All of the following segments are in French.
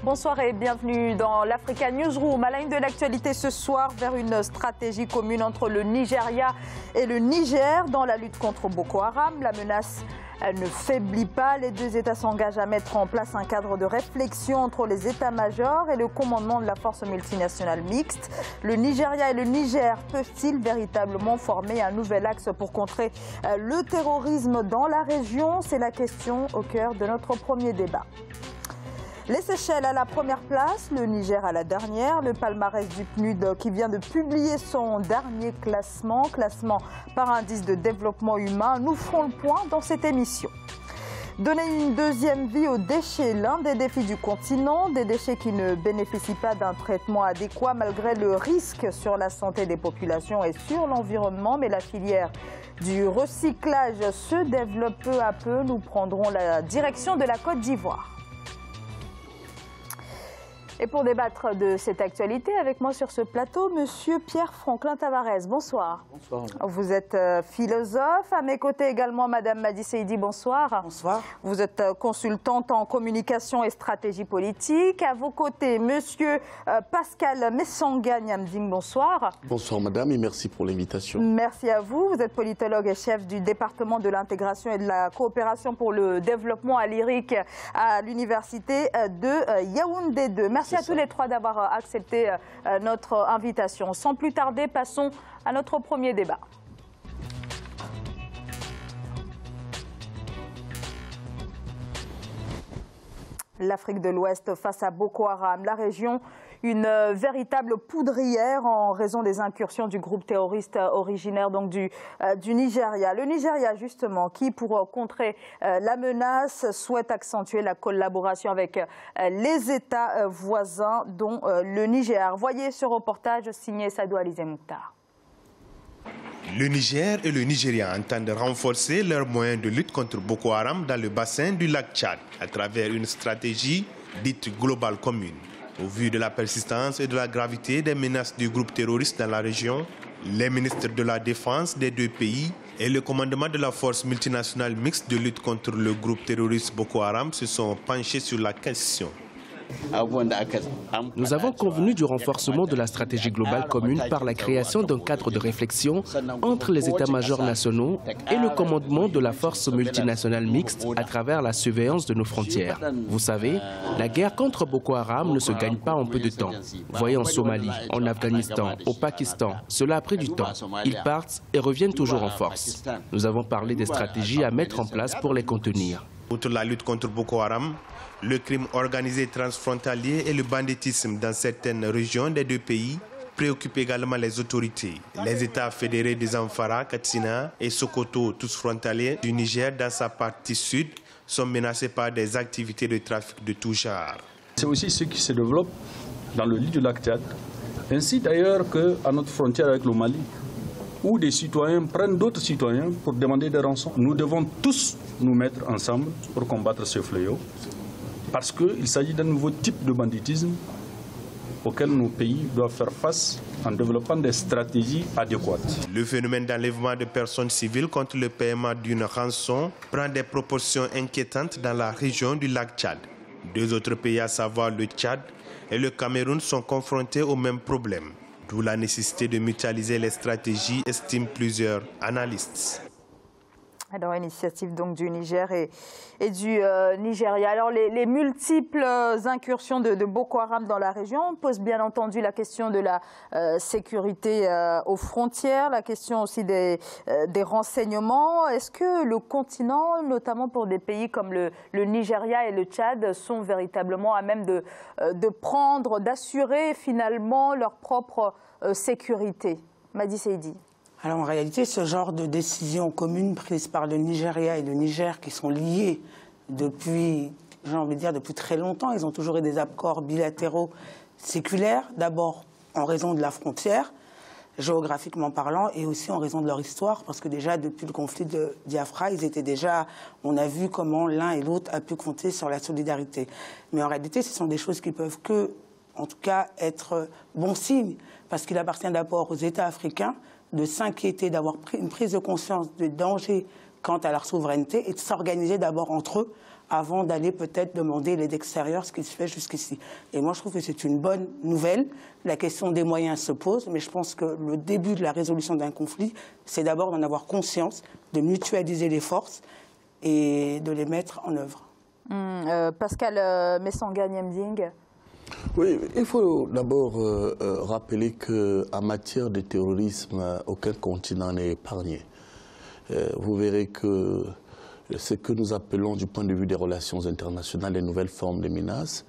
Bonsoir et bienvenue dans l'Africa Newsroom. À la une de l'actualité ce soir, vers une stratégie commune entre le Nigeria et le Niger dans la lutte contre Boko Haram. La menace ne faiblit pas. Les deux États s'engagent à mettre en place un cadre de réflexion entre les états-majors et le commandement de la force multinationale mixte. Le Nigeria et le Niger peuvent-ils véritablement former un nouvel axe pour contrer le terrorisme dans la région? C'est la question au cœur de notre premier débat. Les Seychelles à la première place, le Niger à la dernière. Le palmarès du PNUD qui vient de publier son dernier classement par indice de développement humain. Nous ferons le point dans cette émission. Donner une deuxième vie aux déchets, l'un des défis du continent, des déchets qui ne bénéficient pas d'un traitement adéquat malgré le risque sur la santé des populations et sur l'environnement. Mais la filière du recyclage se développe peu à peu. Nous prendrons la direction de la Côte d'Ivoire. Et pour débattre de cette actualité, avec moi sur ce plateau, Monsieur Pierre-Franklin Tavares. Bonsoir. Bonsoir. Vous êtes philosophe. À mes côtés également, Madame Madi Seydi. Bonsoir. Bonsoir. Vous êtes consultante en communication et stratégie politique. À vos côtés, Monsieur Pascal Messanga Nyamding. Bonsoir. Bonsoir Madame et merci pour l'invitation. Merci à vous. Vous êtes politologue et chef du département de l'intégration et de la coopération pour le développement à l'IRIC à l'université de Yaoundé 2. Merci à tous les trois d'avoir accepté notre invitation. Sans plus tarder, passons à notre premier débat. L'Afrique de l'Ouest face à Boko Haram, la région, une véritable poudrière en raison des incursions du groupe terroriste originaire donc du Nigeria. Le Nigeria justement qui, pour contrer la menace, souhaite accentuer la collaboration avec les États voisins dont le Niger. Voyez ce reportage signé Sadou Alizé Mouktar. Le Niger et le Nigeria entendent renforcer leurs moyens de lutte contre Boko Haram dans le bassin du lac Tchad à travers une stratégie dite globale commune. Au vu de la persistance et de la gravité des menaces du groupe terroriste dans la région, les ministres de la Défense des deux pays et le commandement de la force multinationale mixte de lutte contre le groupe terroriste Boko Haram se sont penchés sur la question. Nous avons convenu du renforcement de la stratégie globale commune par la création d'un cadre de réflexion entre les états-majors nationaux et le commandement de la force multinationale mixte à travers la surveillance de nos frontières. Vous savez, la guerre contre Boko Haram ne se gagne pas en peu de temps. Voyez en Somalie, en Afghanistan, au Pakistan, cela a pris du temps. Ils partent et reviennent toujours en force. Nous avons parlé des stratégies à mettre en place pour les contenir. Outre la lutte contre Boko Haram, le crime organisé transfrontalier et le banditisme dans certaines régions des deux pays préoccupent également les autorités. Les États fédérés des Zamfara, Katsina et Sokoto, tous frontaliers du Niger dans sa partie sud, sont menacés par des activités de trafic de tout genre. C'est aussi ce qui se développe dans le lit du lac Tchad, ainsi d'ailleurs qu'à notre frontière avec le Mali, où des citoyens prennent d'autres citoyens pour demander des rançons. Nous devons tous nous mettre ensemble pour combattre ce fléau, parce qu'il s'agit d'un nouveau type de banditisme auquel nos pays doivent faire face en développant des stratégies adéquates. Le phénomène d'enlèvement de personnes civiles contre le paiement d'une rançon prend des proportions inquiétantes dans la région du lac Tchad. Deux autres pays, à savoir le Tchad et le Cameroun, sont confrontés au même problème. D'où la nécessité de mutualiser les stratégies, estiment plusieurs analystes. Alors, initiative donc du Niger et du Nigeria. Alors, les multiples incursions de Boko Haram dans la région posent bien entendu la question de la sécurité aux frontières, la question aussi des renseignements. Est-ce que le continent, notamment pour des pays comme le Nigeria et le Tchad, sont véritablement à même de prendre, d'assurer finalement leur propre sécurité? Madi Seydi. Alors en réalité, ce genre de décisions communes prises par le Nigeria et le Niger, qui sont liées depuis, j'ai envie de dire, depuis très longtemps, ils ont toujours eu des accords bilatéraux séculaires, d'abord en raison de la frontière, géographiquement parlant, et aussi en raison de leur histoire, parce que déjà depuis le conflit de Biafra, ils étaient déjà, on a vu comment l'un et l'autre a pu compter sur la solidarité. Mais en réalité, ce sont des choses qui peuvent que, en tout cas, être bon signe, parce qu'il appartient d'abord aux États africains de s'inquiéter, d'avoir pris une prise de conscience du danger quant à leur souveraineté et de s'organiser d'abord entre eux avant d'aller peut-être demander l'aide extérieure, ce qui se fait jusqu'ici. Et moi, je trouve que c'est une bonne nouvelle. La question des moyens se pose, mais je pense que le début de la résolution d'un conflit, c'est d'abord d'en avoir conscience, de mutualiser les forces et de les mettre en œuvre. Pascal Messanga-Nyamding. Oui, il faut d'abord rappeler qu'en matière de terrorisme, aucun continent n'est épargné. Vous verrez que ce que nous appelons du point de vue des relations internationales, les nouvelles formes de menaces,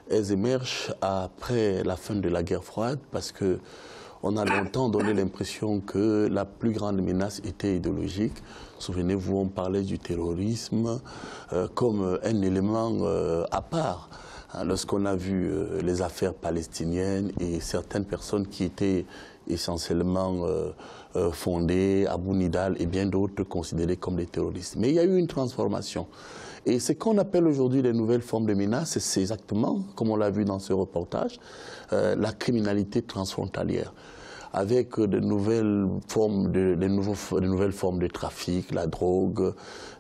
elles émergent après la fin de la guerre froide parce qu'on a longtemps donné l'impression que la plus grande menace était idéologique. Souvenez-vous, on parlait du terrorisme comme un élément à part. Lorsqu'on a vu les affaires palestiniennes et certaines personnes qui étaient essentiellement fondées, Abou Nidal et bien d'autres considérées comme des terroristes. Mais il y a eu une transformation. Et ce qu'on appelle aujourd'hui les nouvelles formes de menaces, c'est exactement, comme on l'a vu dans ce reportage, la criminalité transfrontalière, avec de nouvelles formes de trafic, la drogue,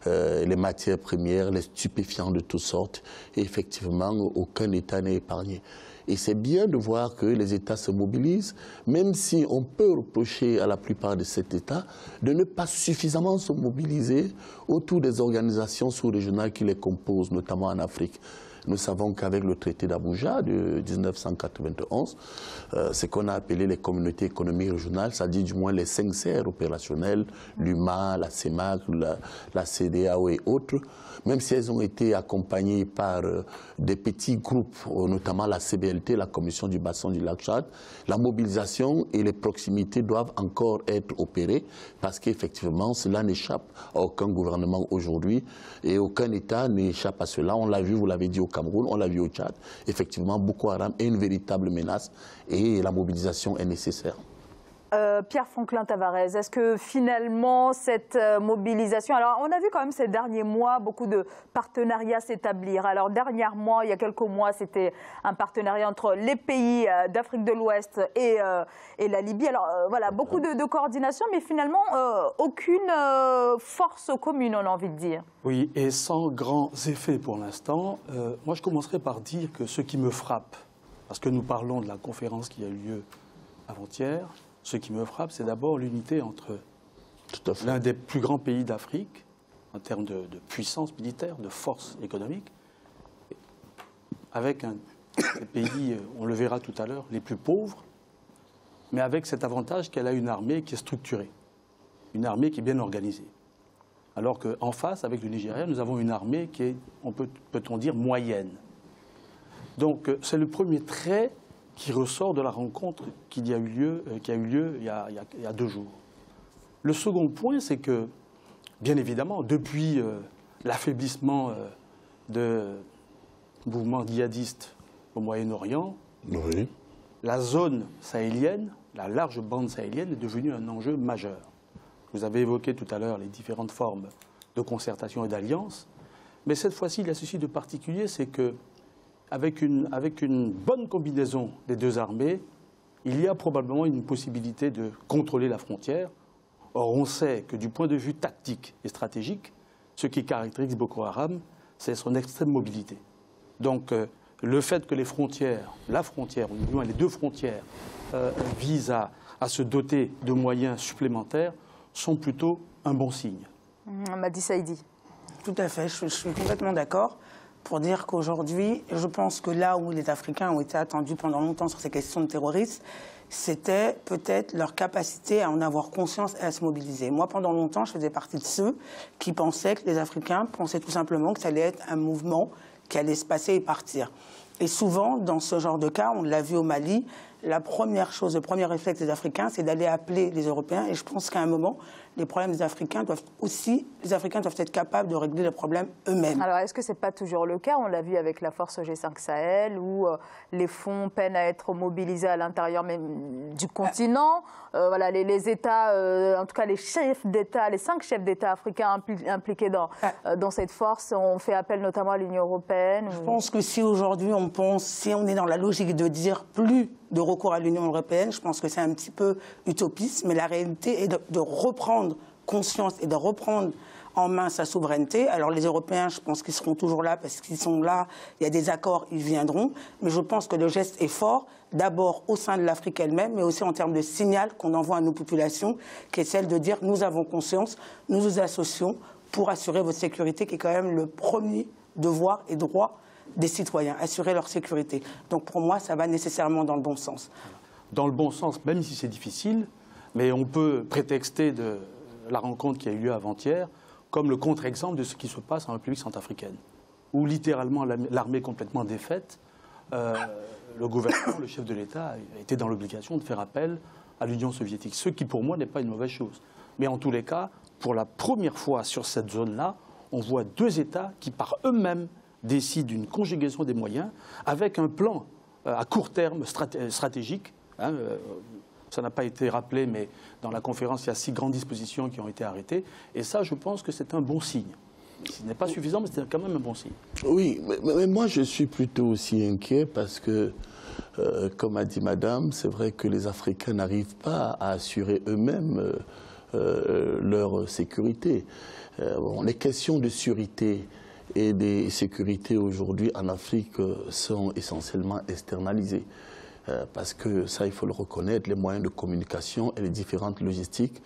les matières premières, les stupéfiants de toutes sortes. Et effectivement, aucun État n'est épargné. Et c'est bien de voir que les États se mobilisent, même si on peut reprocher à la plupart de ces États de ne pas suffisamment se mobiliser autour des organisations sous-régionales qui les composent, notamment en Afrique. Nous savons qu'avec le traité d'Abuja de 1991, ce qu'on a appelé les communautés économiques régionales, c'est-à-dire du moins les 5 serres opérationnelles, l'UMA, la CEMAC, la CEDEAO et autres, même si elles ont été accompagnées par des petits groupes, notamment la CBLT, la Commission du bassin du lac Tchad, la mobilisation et les proximités doivent encore être opérées parce qu'effectivement, cela n'échappe à aucun gouvernement aujourd'hui et aucun État n'échappe à cela. On l'a vu, vous l'avez dit au Cameroun, on l'a vu au Tchad. Effectivement, Boko Haram est une véritable menace et la mobilisation est nécessaire. Pierre Franklin-Tavares, est-ce que finalement cette mobilisation... Alors on a vu quand même ces derniers mois beaucoup de partenariats s'établir. Alors dernièrement, il y a quelques mois, c'était un partenariat entre les pays d'Afrique de l'Ouest et la Libye. Alors voilà, beaucoup de coordination, mais finalement aucune force commune, on a envie de dire. Oui, et sans grands effets pour l'instant. Moi je commencerai par dire que ce qui me frappe, parce que nous parlons de la conférence qui a eu lieu avant-hier, ce qui me frappe, c'est d'abord l'unité entre l'un des plus grands pays d'Afrique, en termes de puissance militaire, de force économique, avec des pays, on le verra tout à l'heure, les plus pauvres, mais avec cet avantage qu'elle a une armée qui est structurée, une armée qui est bien organisée. Alors qu'en face, avec le Nigeria, nous avons une armée qui est, peut-on dire, moyenne. Donc c'est le premier trait qui ressort de la rencontre qui a eu lieu il y a 2 jours. Le second point, c'est que, bien évidemment, depuis l'affaiblissement de mouvements djihadistes au Moyen-Orient, oui, la zone sahélienne, la large bande sahélienne, est devenue un enjeu majeur. Vous avez évoqué tout à l'heure les différentes formes de concertation et d'alliance, mais cette fois-ci, il y a ceci de particulier, c'est que avec une bonne combinaison des 2 armées, il y a probablement une possibilité de contrôler la frontière. Or, on sait que du point de vue tactique et stratégique, ce qui caractérise Boko Haram, c'est son extrême mobilité. Donc, le fait que les frontières, la frontière, ou du moins les 2 frontières, visent à se doter de moyens supplémentaires, sont plutôt un bon signe. Madi Saïdi. Tout à fait, je suis complètement d'accord. Pour dire qu'aujourd'hui, je pense que là où les Africains ont été attendus pendant longtemps sur ces questions de terrorisme, c'était peut-être leur capacité à en avoir conscience et à se mobiliser. Moi, pendant longtemps, je faisais partie de ceux qui pensaient que les Africains pensaient tout simplement que ça allait être un mouvement qui allait se passer et partir. Et souvent, dans ce genre de cas, on l'a vu au Mali, la première chose, le premier réflexe des Africains, c'est d'aller appeler les Européens. Et je pense qu'à un moment, les problèmes des Africains doivent être capables de régler les problèmes eux-mêmes. Alors, est-ce que ce n'est pas toujours le cas? On l'a vu avec la force G5 Sahel, où les fonds peinent à être mobilisés à l'intérieur même du continent. Voilà, les États, en tout cas les chefs d'État, les 5 chefs d'État africains impliqués dans cette force, ont fait appel notamment à l'Union européenne. Je pense que si aujourd'hui si on est dans la logique de dire plus de recours à l'Union européenne, je pense que c'est un petit peu utopiste, mais la réalité est de reprendre conscience et de reprendre en main sa souveraineté. Alors les Européens, je pense qu'ils seront toujours là parce qu'ils sont là, il y a des accords, ils viendront. Mais je pense que le geste est fort, d'abord au sein de l'Afrique elle-même, mais aussi en termes de signal qu'on envoie à nos populations, qui est celle de dire nous avons conscience, nous nous associons pour assurer votre sécurité, qui est quand même le premier devoir et droit des citoyens, assurer leur sécurité. Donc pour moi, ça va nécessairement dans le bon sens. Dans le bon sens, même si c'est difficile, mais on peut prétexter de la rencontre qui a eu lieu avant-hier comme le contre-exemple de ce qui se passe en République centrafricaine, où littéralement l'armée est complètement défaite, le gouvernement, le chef de l'État a été dans l'obligation de faire appel à l'Union soviétique, ce qui pour moi n'est pas une mauvaise chose. Mais en tous les cas, pour la première fois sur cette zone-là, on voit deux États qui par eux-mêmes décident d'une conjugaison des moyens avec un plan à court terme stratégique. Ça n'a pas été rappelé, mais dans la conférence, il y a 6 grandes dispositions qui ont été arrêtées. Et ça, je pense que c'est un bon signe. Ce n'est pas suffisant, mais c'est quand même un bon signe. Oui, mais moi, je suis plutôt aussi inquiet parce que, comme a dit Madame, c'est vrai que les Africains n'arrivent pas à assurer eux-mêmes leur sécurité. Les questions de sûreté et de sécurité aujourd'hui en Afrique sont essentiellement externalisées. Parce que ça, il faut le reconnaître, les moyens de communication et les différentes logistiques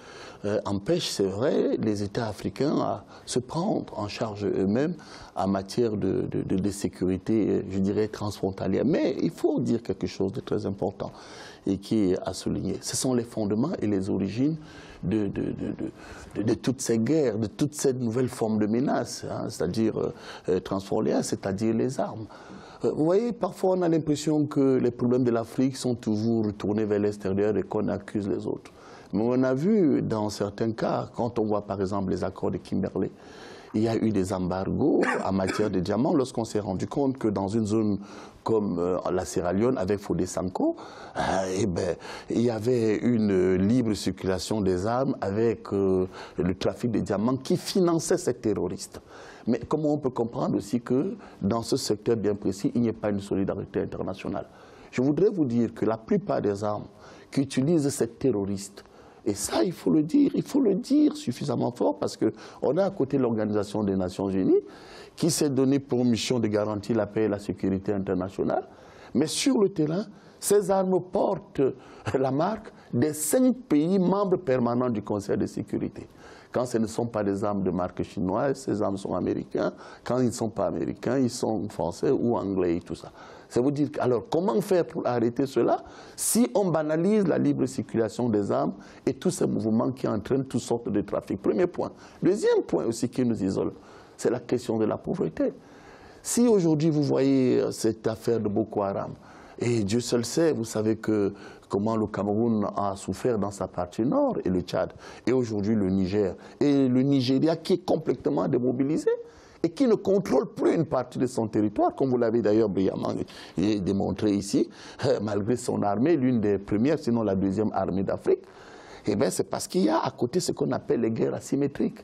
empêchent, c'est vrai, les États africains à se prendre en charge eux-mêmes en matière de sécurité, je dirais, transfrontalière. Mais il faut dire quelque chose de très important et qui est à souligner. Ce sont les fondements et les origines de toutes ces guerres, de toute cette nouvelle forme de menace, hein, c'est-à-dire transfrontalière, c'est-à-dire les armes. Vous voyez, parfois on a l'impression que les problèmes de l'Afrique sont toujours retournés vers l'extérieur et qu'on accuse les autres. Mais on a vu dans certains cas, quand on voit par exemple les accords de Kimberley, il y a eu des embargos en matière de diamants lorsqu'on s'est rendu compte que dans une zone comme la Sierra Leone avec Fodé Sanko, il y avait une libre circulation des armes avec le trafic de diamants qui finançait ces terroristes. Mais comment on peut comprendre aussi que dans ce secteur bien précis, il n'y ait pas une solidarité internationale? Je voudrais vous dire que la plupart des armes qu'utilisent ces terroristes, et ça, il faut le dire suffisamment fort parce qu'on a à côté l'Organisation des Nations Unies qui s'est donné pour mission de garantir la paix et la sécurité internationale. Mais sur le terrain, ces armes portent la marque des 5 pays membres permanents du Conseil de sécurité. Quand ce ne sont pas des armes de marque chinoise, ces armes sont américaines. Quand ils ne sont pas américains, ils sont français ou anglais et tout ça. Ça veut dire, alors, comment faire pour arrêter cela si on banalise la libre circulation des armes et tous ces mouvements qui entraînent toutes sortes de trafic? Premier point. Deuxième point aussi qui nous isole, c'est la question de la pauvreté. Si aujourd'hui vous voyez cette affaire de Boko Haram, et Dieu seul sait, vous savez comment le Cameroun a souffert dans sa partie nord et le Tchad, et aujourd'hui le Niger, et le Nigeria qui est complètement démobilisé et qui ne contrôle plus une partie de son territoire, comme vous l'avez d'ailleurs brillamment démontré ici, malgré son armée, l'une des premières, sinon la deuxième armée d'Afrique. Eh bien, c'est parce qu'il y a à côté ce qu'on appelle les guerres asymétriques.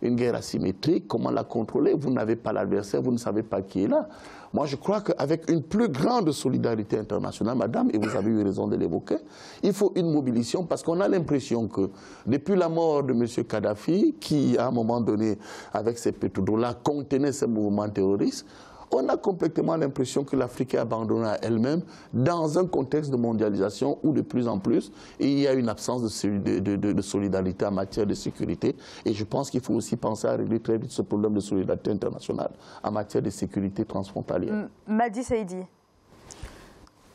Une guerre asymétrique, comment la contrôler? Vous n'avez pas l'adversaire, vous ne savez pas qui est là. Moi, je crois qu'avec une plus grande solidarité internationale, madame, et vous avez eu raison de l'évoquer, il faut une mobilisation parce qu'on a l'impression que depuis la mort de M. Kadhafi, qui à un moment donné, avec ses pétrodollars, contenait ces mouvements terroristes, on a complètement l'impression que l'Afrique est abandonnée à elle-même dans un contexte de mondialisation où de plus en plus, il y a une absence de solidarité en matière de sécurité. Et je pense qu'il faut aussi penser à régler très vite ce problème de solidarité internationale en matière de sécurité transfrontalière. Madi Saïdi.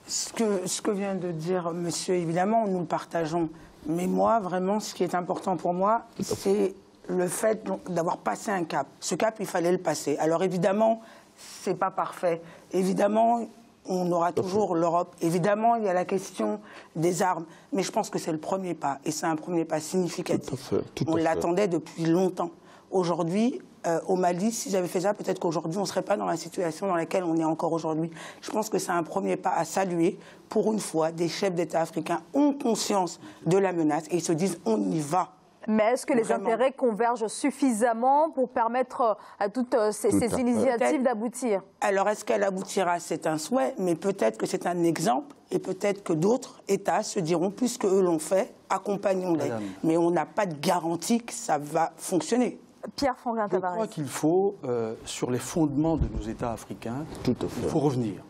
Ce que vient de dire monsieur, évidemment, nous le partageons. Mais moi, vraiment, ce qui est important pour moi, c'est le fait d'avoir passé un cap. Ce cap, il fallait le passer. Alors évidemment, c'est pas parfait. Évidemment, on aura toujours l'Europe. Évidemment, il y a la question des armes. Mais je pense que c'est le premier pas. Et c'est un premier pas significatif. On l'attendait depuis longtemps. Aujourd'hui, au Mali, si j'avais fait ça, peut-être qu'aujourd'hui, on ne serait pas dans la situation dans laquelle on est encore aujourd'hui. Je pense que c'est un premier pas à saluer. Pour une fois, des chefs d'État africains ont conscience de la menace et ils se disent on y va. Mais est-ce que les intérêts convergent suffisamment pour permettre à toutes ces initiatives d'aboutir? Alors, est-ce qu'elle aboutira? C'est un souhait, mais peut-être que c'est un exemple et peut-être que d'autres États se diront, puisque eux l'ont fait, accompagnons-les. Mais on n'a pas de garantie que ça va fonctionner. Pierre Franklin-Tavares. Je crois qu'il faut, sur les fondements de nos États africains, il faut revenir.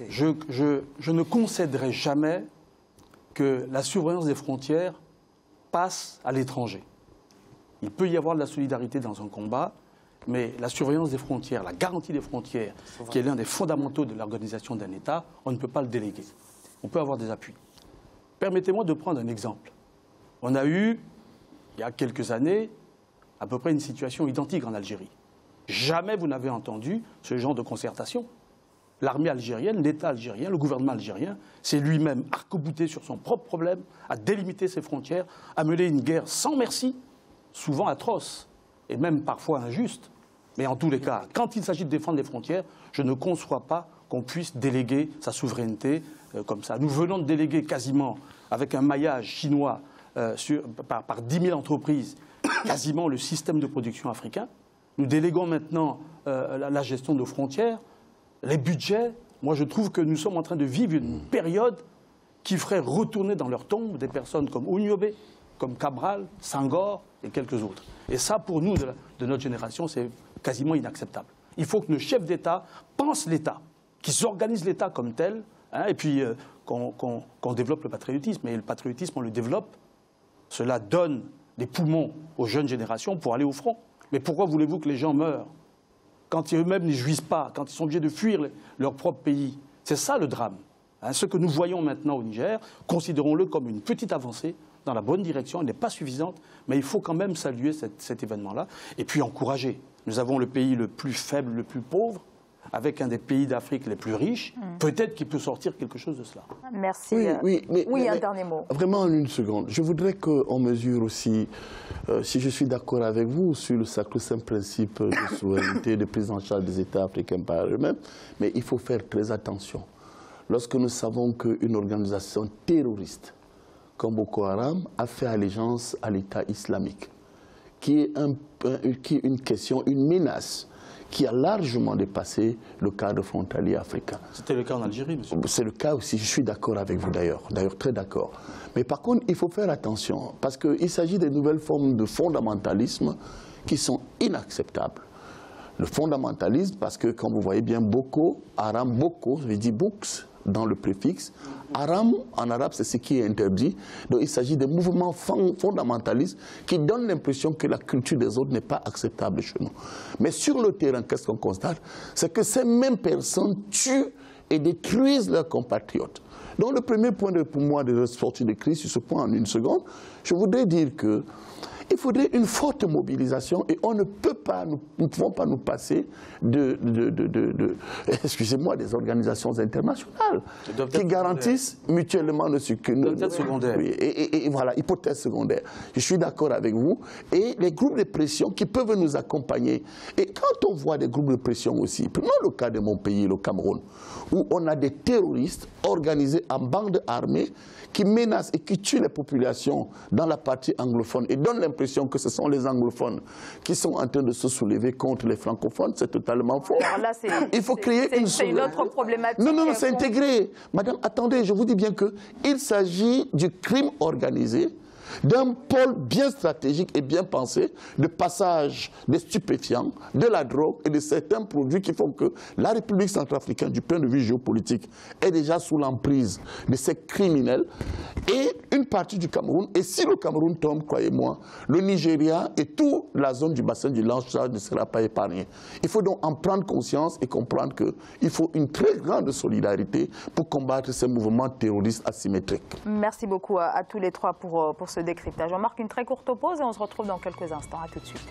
Je ne concéderai jamais que la surveillance des frontières passe à l'étranger. Il peut y avoir de la solidarité dans un combat, mais la surveillance des frontières, la garantie des frontières, qui est l'un des fondamentaux de l'organisation d'un État, on ne peut pas le déléguer. On peut avoir des appuis. Permettez-moi de prendre un exemple. On a eu, il y a quelques années, à peu près une situation identique en Algérie. Jamais vous n'avez entendu ce genre de concertation. L'armée algérienne, l'État algérien, le gouvernement algérien s'est lui-même arc-bouté sur son propre problème, à délimiter ses frontières, à mener une guerre sans merci, souvent atroce et même parfois injuste. Mais en tous les cas, quand il s'agit de défendre les frontières, je ne conçois pas qu'on puisse déléguer sa souveraineté comme ça. Nous venons de déléguer quasiment, avec un maillage chinois par 10 000 entreprises, quasiment le système de production africain. Nous déléguons maintenant la gestion de nos frontières. Les budgets, moi je trouve que nous sommes en train de vivre une période qui ferait retourner dans leur tombe des personnes comme Ouniobé, comme Cabral, Senghor et quelques autres. Et ça, pour nous, de notre génération, c'est quasiment inacceptable. Il faut que nos chefs d'État pensent l'État, qu'ils organisent l'État comme tel, hein, et puis qu'on développe le patriotisme. Et le patriotisme, on le développe. Cela donne des poumons aux jeunes générations pour aller au front. Mais pourquoi voulez-vous que les gens meurent quand eux-mêmes n'y jouissent pas, quand ils sont obligés de fuir leur propre pays? C'est ça le drame. Hein, ce que nous voyons maintenant au Niger, considérons-le comme une petite avancée dans la bonne direction. Elle n'est pas suffisante, mais il faut quand même saluer cet événement-là et puis encourager. Nous avons le pays le plus faible, le plus pauvre, avec un des pays d'Afrique les plus riches. Peut-être qu'il peut sortir quelque chose de cela. Merci. Oui, un dernier mot. Vraiment, en une seconde. Je voudrais qu'on mesure aussi, si je suis d'accord avec vous, sur le sacro-saint principe de souveraineté, de prise en charge des États africains par eux-mêmes, mais il faut faire très attention. Lorsque nous savons qu'une organisation terroriste comme Boko Haram a fait allégeance à l'État islamique, qui est une question, une menace, qui a largement dépassé le cadre frontalier africain. C'était le cas en Algérie, monsieur. C'est le cas aussi, je suis d'accord avec vous d'ailleurs très d'accord. Mais par contre, il faut faire attention, parce qu'il s'agit de nouvelles formes de fondamentalisme qui sont inacceptables. Le fondamentalisme, parce que quand vous voyez bien Boko Haram, Boko, je dis books dans le préfixe, Haram en arabe c'est ce qui est interdit, donc il s'agit de mouvements fondamentalistes qui donnent l'impression que la culture des autres n'est pas acceptable chez nous. Mais sur le terrain, qu'est-ce qu'on constate? C'est que ces mêmes personnes tuent et détruisent leurs compatriotes. Donc le premier point pour moi de sortie de crise, sur ce point en une seconde, je voudrais dire que il faudrait une forte mobilisation et on ne peut pas, nous ne pouvons pas nous passer excusez-moi, des organisations internationales qui garantissent mutuellement le succès. Hypothèse secondaire. Oui, et voilà, hypothèse secondaire. Je suis d'accord avec vous. Et les groupes de pression qui peuvent nous accompagner. Et quand on voit des groupes de pression aussi, prenons le cas de mon pays, le Cameroun, où on a des terroristes organisés en bandes armées qui menacent et qui tuent les populations dans la partie anglophone et donnent l'impression que ce sont les anglophones qui sont en train de se soulever contre les francophones, c'est totalement faux. Alors là, il faut créer une autre problématique. Non, c'est intégré. Madame, attendez, je vous dis bien qu'il s'agit du crime organisé, d'un pôle bien stratégique et bien pensé de passage des stupéfiants, de la drogue et de certains produits qui font que la République centrafricaine, du point de vue géopolitique, est déjà sous l'emprise de ces criminels et une partie du Cameroun. Et si le Cameroun tombe, croyez-moi, le Nigeria et toute la zone du bassin du Lange ne sera pas épargnée. Il faut donc en prendre conscience et comprendre qu'il faut une très grande solidarité pour combattre ces mouvements terroristes asymétriques. Merci beaucoup à tous les trois pour ce décryptage. On marque une très courte pause et on se retrouve dans quelques instants. À tout de suite.